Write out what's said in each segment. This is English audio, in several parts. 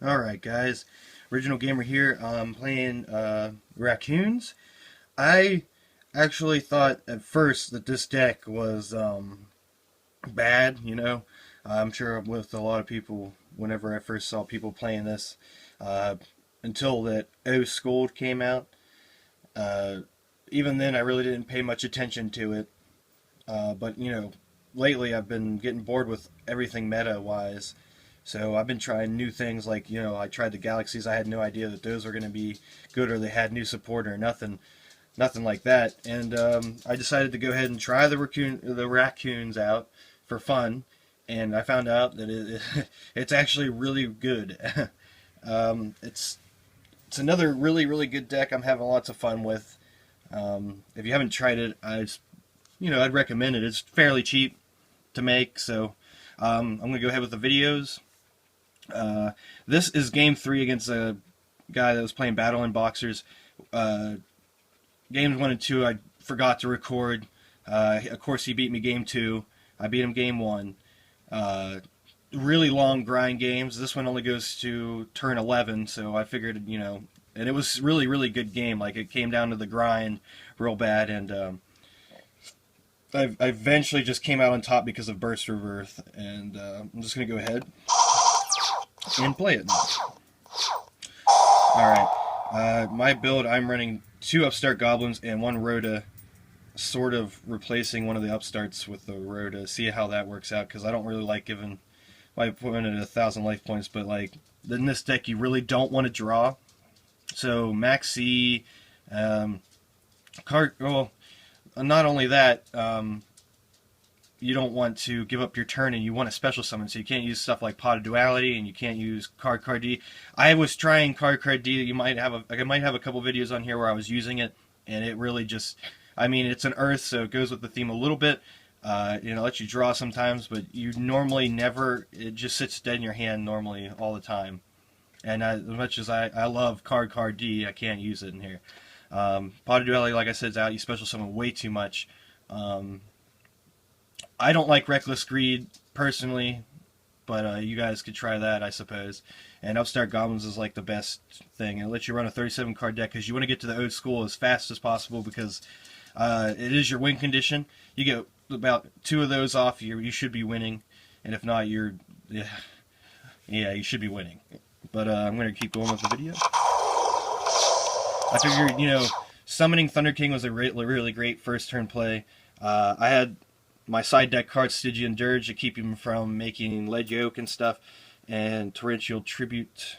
Alright guys, Original Gamer here. I'm playing Raccoons. I actually thought at first that this deck was bad, you know. I'm sure with a lot of people, whenever I first saw people playing this, uh, until that O Scold came out. Uh, Even then I really didn't pay much attention to it. But, you know, lately I've been getting bored with everything meta-wise. So I've been trying new things like, you know, I tried the Galaxies. I had no idea that those were going to be good or they had new support or nothing like that. And I decided to go ahead and try the raccoons out for fun. And I found out that it's actually really good. It's another really good deck I'm having lots of fun with. If you haven't tried it, I'd recommend it. It's fairly cheap to make, so I'm going to go ahead with the videos. This is game 3 against a guy that was playing Battle in Boxers. Games 1 and 2 I forgot to record. Of course he beat me game 2. I beat him game 1. Really long grind games. This one only goes to turn 11, so I figured, you know, and it was really good game. Like, it came down to the grind real bad, and I eventually just came out on top because of Burst Rebirth, and I'm just going to go ahead and play it now. Alright, my build, I'm running 2 Upstart Goblins and 1 Rhoda, sort of replacing one of the Upstarts with the Rhoda. See how that works out, because I don't really like giving my opponent 1,000 life points, but like, in this deck you really don't want to draw. So Max C, well, not only that, you don't want to give up your turn, and you want a special summon, so you can't use stuff like Pot of Duality, and you can't use Card D. I was trying Card D. I might have a couple videos on here where I was using it, and it really just, I mean, it's an Earth, so it goes with the theme a little bit. You know, lets you draw sometimes, but you normally never, it just sits dead in your hand normally all the time. And as much as I love Card D, I can't use it in here. Pot of Duality, like I said, is out. You special summon way too much. I don't like Reckless Greed, personally, but you guys could try that, I suppose. And Upstart Goblins is like the best thing. It lets you run a 37 card deck because you want to get to the old school as fast as possible, because it is your win condition. You get about 2 of those off, you should be winning. And if not, yeah, you should be winning. But I'm going to keep going with the video. I figured, you know, summoning Thunder King was a really great first turn play. I had my side deck card, Stygian Dirge, to keep him from making Lead Yoke and stuff, and Torrential Tribute.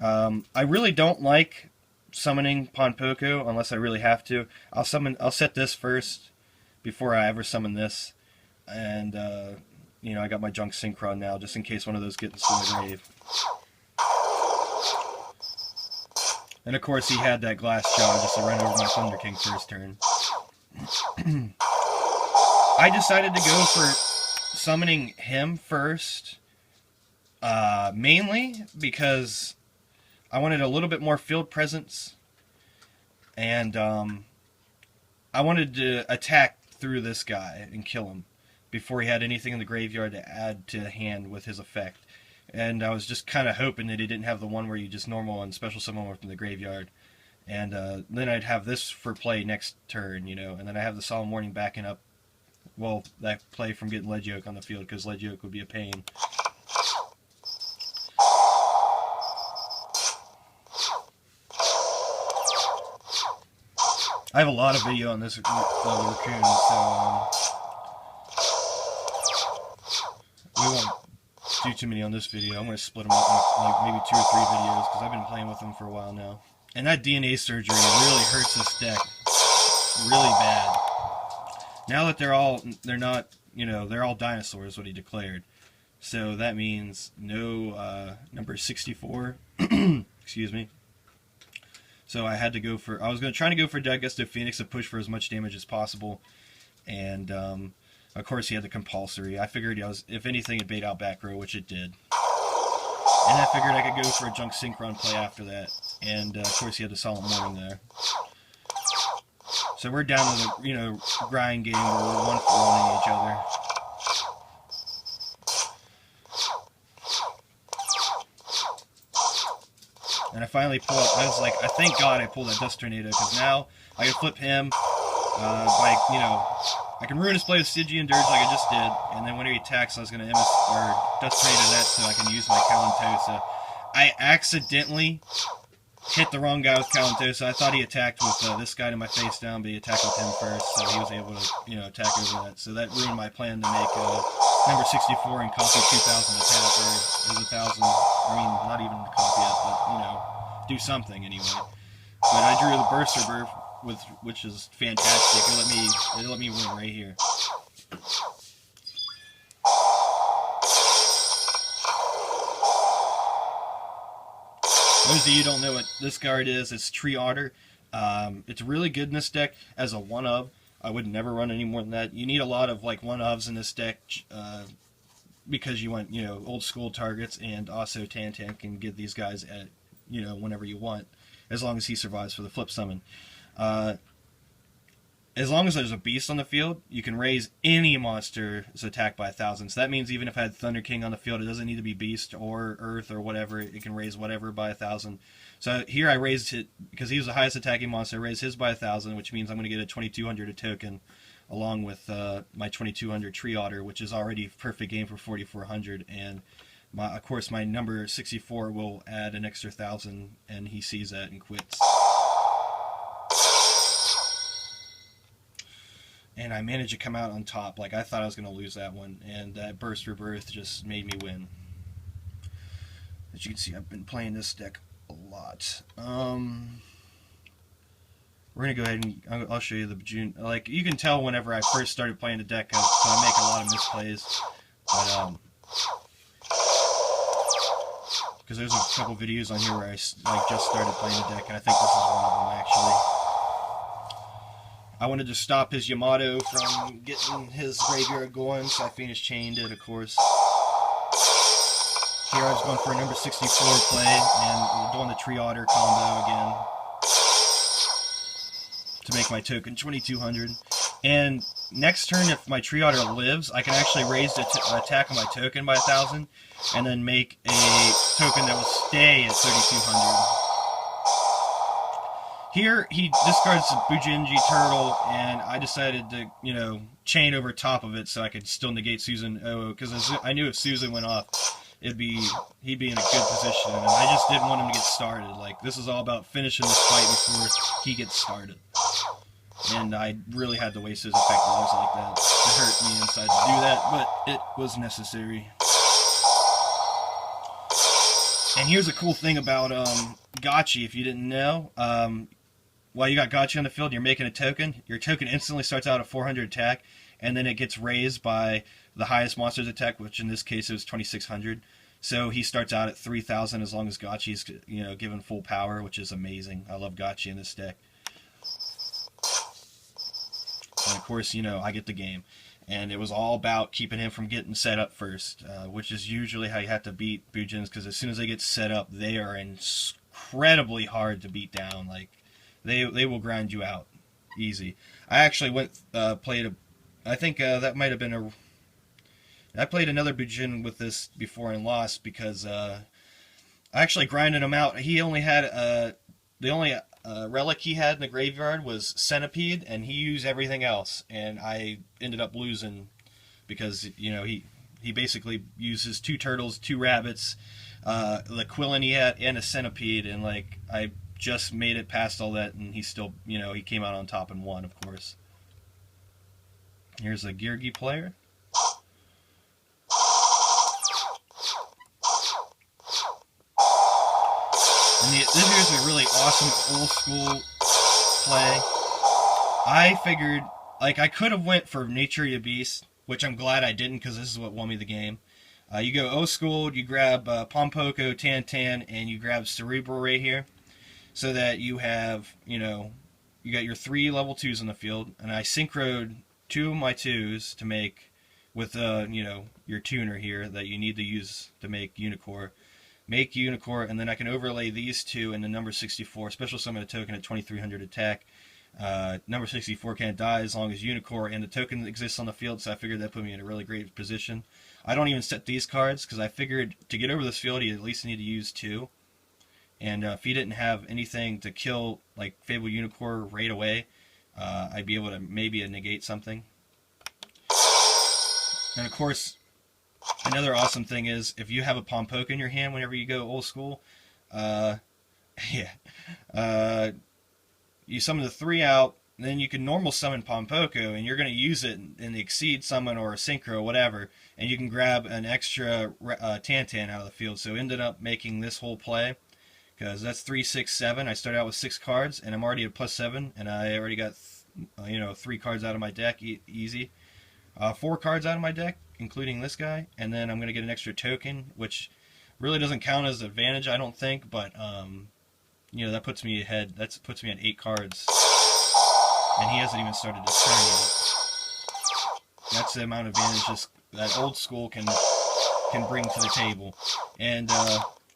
I really don't like summoning Ponpoko unless I really have to. I'll set this first before I ever summon this, and you know, I got my Junk Synchron now just in case one of those gets in the grave. And of course he had that Glass Jaw just to run over my Thunder King first turn. I decided to go for summoning him first, mainly because I wanted a little bit more field presence, and I wanted to attack through this guy and kill him before he had anything in the graveyard to add to the hand with his effect. And I was just kind of hoping that he didn't have the one where you just normal and special summon him from the graveyard. And then I'd have this for play next turn, you know, and then I have the Solemn Warning backing up, well, that play from getting Lead Yoke on the field, because Lead Yoke would be a pain. I have a lot of video on this raccoon, so we won't do too many on this video. I'm going to split them up in like maybe 2 or 3 videos, because I've been playing with them for a while now. And that DNA surgery really hurts this deck really bad. Now that they're not, you know, they're all dinosaurs, what he declared. So that means no number 64. Excuse me. So I had to go for, I was trying to go for Dagusto Phoenix to push for as much damage as possible. And of course he had the compulsory. I figured, if anything, it'd bait out back row, which it did. And I figured I could go for a Junk Synchron play after that. And of course he had the Solemn Warning there. So we're down to the, you know, grind game where we're 1-for-1-ing each other. And I finally pulled, I was like, I thank God I pulled that Dust Tornado, because now I can flip him by, I can ruin his play with Stygian Dirge like I just did, and then when he attacks, I was going to Dust Tornado that so I can use my Calentosa. I accidentally hit the wrong guy with Calentosa. I thought he attacked with this guy to my face down, but he attacked with him first, so he was able to, attack over that. So that ruined my plan to make number 64 and copy 2,000 attack, or is 1,000. I mean, not even copy it, but do something anyway. But I drew the Burster Burst, which is fantastic. It let me win right here. Those of you who don't know what this card is, it's Tree Otter. It's really good in this deck as a one-of. I would never run any more than that. You need a lot of like one-ofs in this deck because you want old school targets, and also Tantan can get these guys at whenever you want, as long as he survives for the flip summon. As long as there's a beast on the field, you can raise any monster's attack by 1,000. So that means even if I had Thunder King on the field, it doesn't need to be beast or earth or whatever. It can raise whatever by 1,000. So here I raised it because he was the highest attacking monster. I raised his by 1,000, which means I'm going to get a 2,200 a token, along with my 2,200 Tree Otter, which is already perfect game for 4,400. And of course, my number 64 will add an extra 1,000, and he sees that and quits. And I managed to come out on top. Like, I thought I was going to lose that one, and that Burst Rebirth just made me win. As you can see, I've been playing this deck a lot. We're going to go ahead and I'll show you the June. Like, you can tell whenever I first started playing the deck, so I make a lot of misplays. But, because there's a couple videos on here where I just started playing the deck, and I think this is one of them, actually. I wanted to stop his Yamato from getting his graveyard going, so I Phoenix Chained it, of course. Here I was going for a number 64 play, and doing the Tree Otter combo again to make my token 2,200. And next turn, if my Tree Otter lives, I can actually raise the attack on my token by 1,000, and then make a token that will stay at 3,200. Here, he discards the Bujinji Turtle, and I decided to, chain over top of it so I could still negate Susan Oh, because I knew if Susan went off, he'd be in a good position, and I just didn't want him to get started. Like, this is all about finishing this fight before he gets started. And I really had to waste his effect logs like that. It hurt me inside to do that, but it was necessary. And here's a cool thing about Gotchi, if you didn't know. While you got Gotchi on the field and you're making a token, your token instantly starts out at 400 attack, and then it gets raised by the highest monster's attack, which in this case is 2,600. So he starts out at 3,000 as long as Gotchi's given full power, which is amazing. I love Gotchi in this deck. And of course, I get the game. And it was all about keeping him from getting set up first, which is usually how you have to beat Bujins, because as soon as they get set up, they are incredibly hard to beat down. Like, they will grind you out easy. I actually played I think that might have been I played another Bujin with this before and lost because I actually grinded him out. He only had the only relic he had in the graveyard was Centipede, and he used everything else, and I ended up losing because he basically uses 2 turtles, 2 rabbits, the Quillin he had, and a Centipede, and like I just made it past all that, and he still he came out on top and won, of course. Here's a Girgi player. And this is a really awesome old school play. I figured, like, I could have went for Nature Ya Beast, which I'm glad I didn't, because this is what won me the game. You go old school, you grab Pompoko, Tantan, and you grab Cerebral right here, so that you have, you got your 3 level 2s in the field, and I synchroed 2 of my 2s to make with, your tuner here that you need to use to make Unicore. Make Unicore, and then I can overlay these 2 in the number 64, special summon a token at 2,300 attack. Number 64 can't die as long as Unicore and the token exists on the field, so I figured that put me in a really great position. I don't even set these cards, because I figured to get over this field, you at least need to use 2. And if he didn't have anything to kill like Fable Unicorn right away, I'd be able to maybe negate something. And of course, another awesome thing is if you have a Pompoke in your hand whenever you go old school, uh, yeah, you summon the 3 out, then you can normal summon Pompoko, and you're going to use it in the Exceed summon or a Synchro or whatever, and you can grab an extra Tantan out of the field. So ended up making this whole play, because that's 3, 6, 7. I started out with 6 cards, and I'm already at +7, and I already got 3 cards out of my deck, easy. 4 cards out of my deck, including this guy, and then I'm going to get an extra token, which really doesn't count as an advantage, I don't think, but that puts me ahead. That puts me at 8 cards. And he hasn't even started his turn yet. That's the amount of advantage that old school can bring to the table. And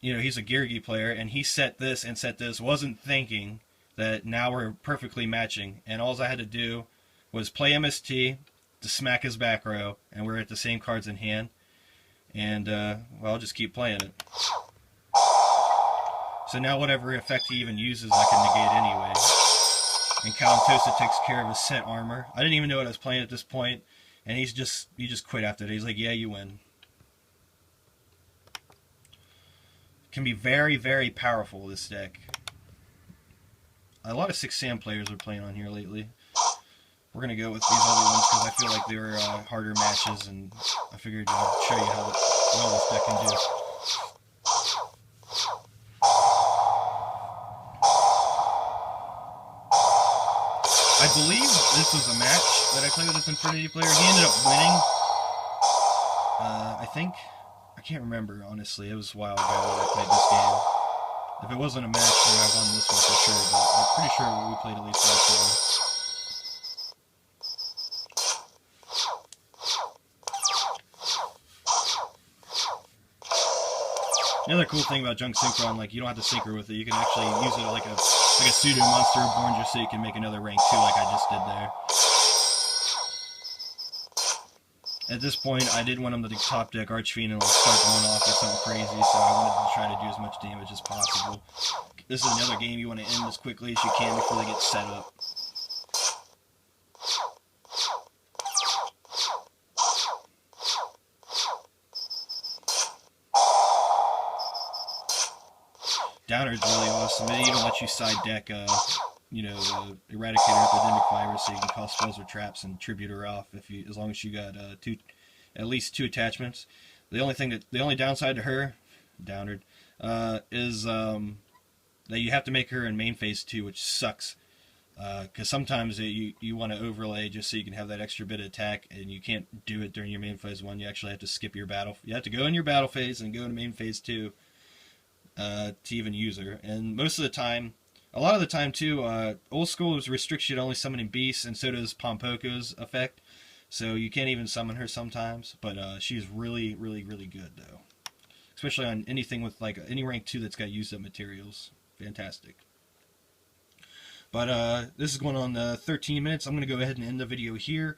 he's a Geargy player, and he set this and set this, wasn't thinking that now we're perfectly matching. And all I had to do was play MST to smack his back row, and we're at the same cards in hand. And I'll just keep playing it. So now whatever effect he even uses, I can negate anyway. And Kalantosa takes care of his set armor. I didn't even know what I was playing at this point, and he just quit after that. He's like, yeah, you win. Can be very, very powerful, this deck. A lot of 6 Sam players are playing on here lately. We're going to go with these other ones because I feel like they were harder matches, and I figured I'd show you how well this deck can do. I believe this was a match that I played with this Infinity player. He ended up winning. I think. I can't remember, honestly. It was a while ago that I played this game. If it wasn't a match, then I won this one for sure, but I'm pretty sure we played at least once one. Another cool thing about Junk Synchron, like, you don't have to synchro with it. You can actually use it like a pseudo monster born just so you can make another rank 2 like I just did there. At this point, I didn't want him to top deck Archfiend and start going off or something crazy, so I wanted to try to do as much damage as possible. This is another game you want to end as quickly as you can before they get set up. Downer's really awesome. It even lets you side deck, the Eradicator Epidemic Virus, so you can call spells or traps and tribute her off as long as you got at least 2 attachments. The only downside to her, Downard, is that you have to make her in main phase 2, which sucks. Because sometimes you want to overlay just so you can have that extra bit of attack, and you can't do it during your main phase 1. You actually have to skip your battle. You have to go in your battle phase and go into main phase 2. To even use her, and most of the time, a lot of the time too, old school restricts you to only summoning beasts, and so does Pompoko's effect, so you can't even summon her sometimes, but she's really, really, really good though, especially on anything with like any rank 2 that's got used up materials. Fantastic. But this is going on 13 minutes. I'm going to go ahead and end the video here.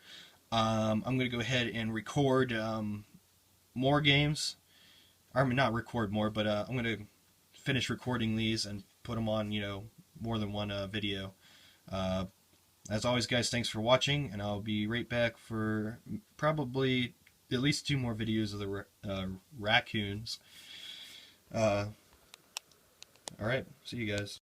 I'm going to go ahead and record more games. I mean, not record more, but I'm going to finish recording these and put them on, more than one video. As always, guys, thanks for watching, and I'll be right back for probably at least 2 more videos of the raccoons. Alright, see you guys.